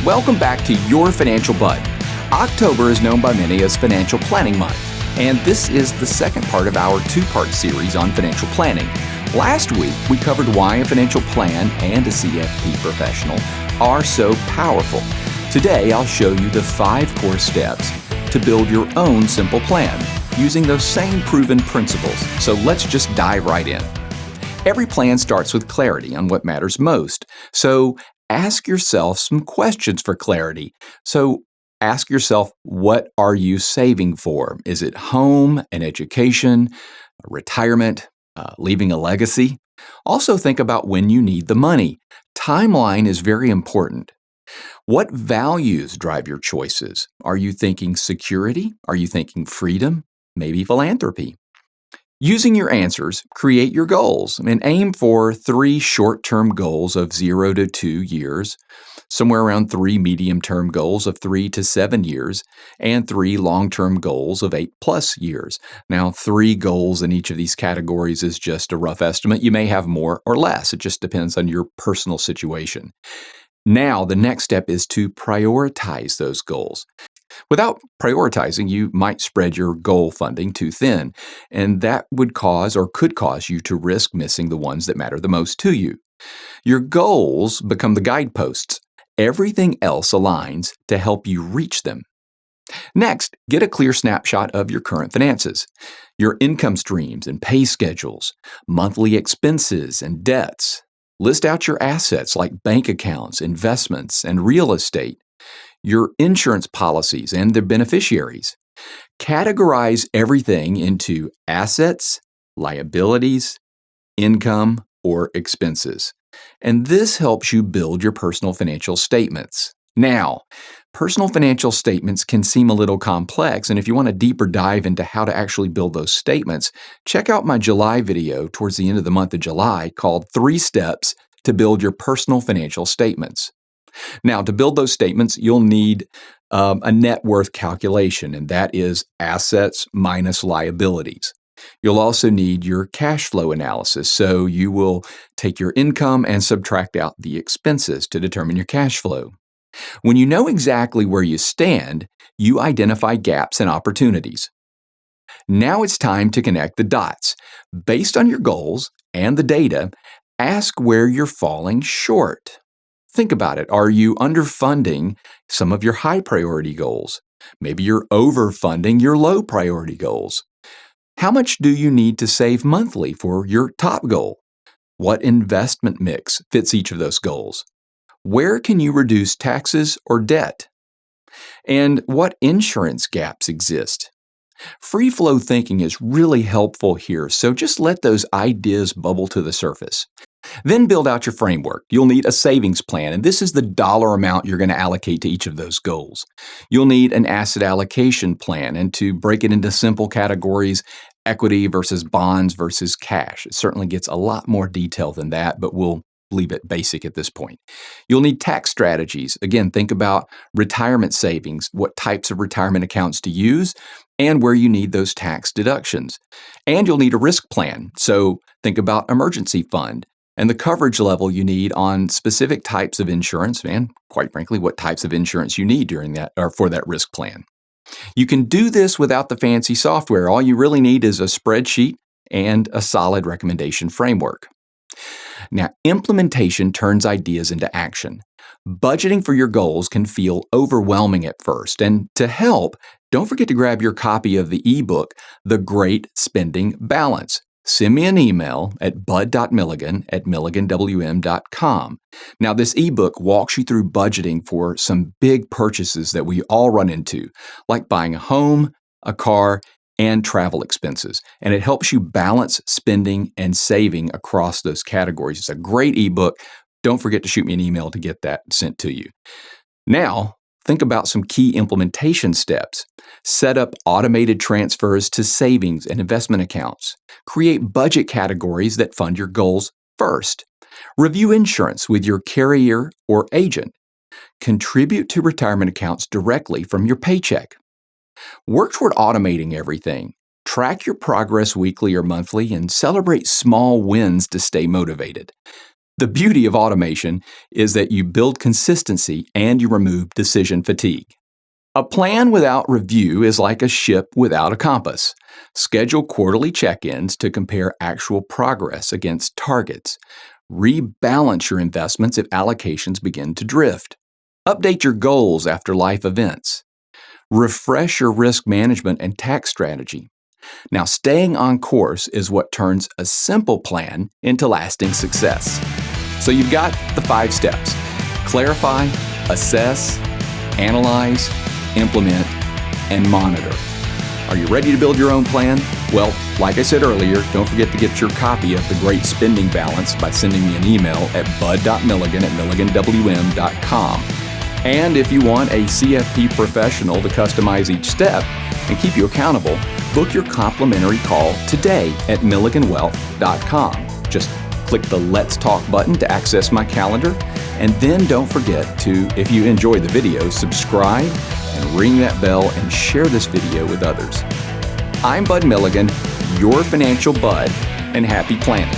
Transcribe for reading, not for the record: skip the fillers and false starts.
Welcome back to Your Financial Bud. October is known by many as Financial Planning Month, and this is the second part of our two-part series on financial planning. Last week, we covered why a financial plan and a CFP professional are so powerful. Today, I'll show you the 5 core steps to build your own simple plan using those same proven principles. So let's just dive right in. Every plan starts with clarity on what matters most. So ask yourself some questions for clarity. So ask yourself, what are you saving for? Is it home, an education, retirement, leaving a legacy? Also think about when you need the money. Timeline is very important. What values drive your choices? Are you thinking security? Are you thinking freedom? Maybe philanthropy? Using your answers, create your goals and aim for 3 short-term goals of 0 to 2 years, somewhere around 3 medium-term goals of 3 to 7 years, and 3 long-term goals of 8+ years. Now, 3 goals in each of these categories is just a rough estimate. You may have more or less. It just depends on your personal situation. Now, the next step is to prioritize those goals. Without prioritizing, you might spread your goal funding too thin, and that would cause or could cause you to risk missing the ones that matter the most to you. Your goals become the guideposts. Everything else aligns to help you reach them. Next, get a clear snapshot of your current finances, your income streams and pay schedules, monthly expenses and debts. List out your assets like bank accounts, investments, and real estate, your insurance policies and their beneficiaries. Categorize everything into assets, liabilities, income, or expenses. And this helps you build your personal financial statements. Now, personal financial statements can seem a little complex, and if you want a deeper dive into how to actually build those statements, check out my July video towards the end of the month of July called 3 Steps to Build Your Personal Financial Statements. Now, to build those statements, you'll need a net worth calculation, and that is assets minus liabilities. You'll also need your cash flow analysis, so you will take your income and subtract out the expenses to determine your cash flow. When you know exactly where you stand, you identify gaps and opportunities. Now it's time to connect the dots. Based on your goals and the data, ask where you're falling short. Think about it. Are you underfunding some of your high priority goals? Maybe you're overfunding your low priority goals. How much do you need to save monthly for your top goal? What investment mix fits each of those goals? Where can you reduce taxes or debt? And what insurance gaps exist? Free flow thinking is really helpful here, so just let those ideas bubble to the surface. Then build out your framework. You'll need a savings plan, and this is the dollar amount you're going to allocate to each of those goals. You'll need an asset allocation plan, and to break it into simple categories, equity versus bonds versus cash. It certainly gets a lot more detail than that, but we'll leave it basic at this point. You'll need tax strategies. Again, think about retirement savings, what types of retirement accounts to use, and where you need those tax deductions. And you'll need a risk plan. So think about emergency fund and the coverage level you need on specific types of insurance, and quite frankly, what types of insurance you need during that or for that risk plan. You can do this without the fancy software. All you really need is a spreadsheet and a solid recommendation framework. Now, implementation turns ideas into action. Budgeting for your goals can feel overwhelming at first, and to help, don't forget to grab your copy of the ebook, The Great Spending Balance. Send me an email at bud.milligan@milliganwm.com. Now, this ebook walks you through budgeting for some big purchases that we all run into, like buying a home, a car, and travel expenses. And it helps you balance spending and saving across those categories. It's a great ebook. Don't forget to shoot me an email to get that sent to you. Now, think about some key implementation steps. Set up automated transfers to savings and investment accounts. Create budget categories that fund your goals first. Review insurance with your carrier or agent. Contribute to retirement accounts directly from your paycheck. Work toward automating everything. Track your progress weekly or monthly and celebrate small wins to stay motivated. The beauty of automation is that you build consistency and you remove decision fatigue. A plan without review is like a ship without a compass. Schedule quarterly check-ins to compare actual progress against targets. Rebalance your investments if allocations begin to drift. Update your goals after life events. Refresh your risk management and tax strategy. Now, staying on course is what turns a simple plan into lasting success. So you've got the 5 steps: clarify, assess, analyze, implement, and monitor. Are you ready to build your own plan? Well, like I said earlier, don't forget to get your copy of The Great Spending Balance by sending me an email at bud.milligan@milliganwm.com. And if you want a CFP professional to customize each step and keep you accountable, book your complimentary call today at milliganwealth.com. Just click the Let's Talk button to access my calendar. And then don't forget to, if you enjoy the video, subscribe and ring that bell and share this video with others. I'm Bud Milligan, your financial bud, and happy planning.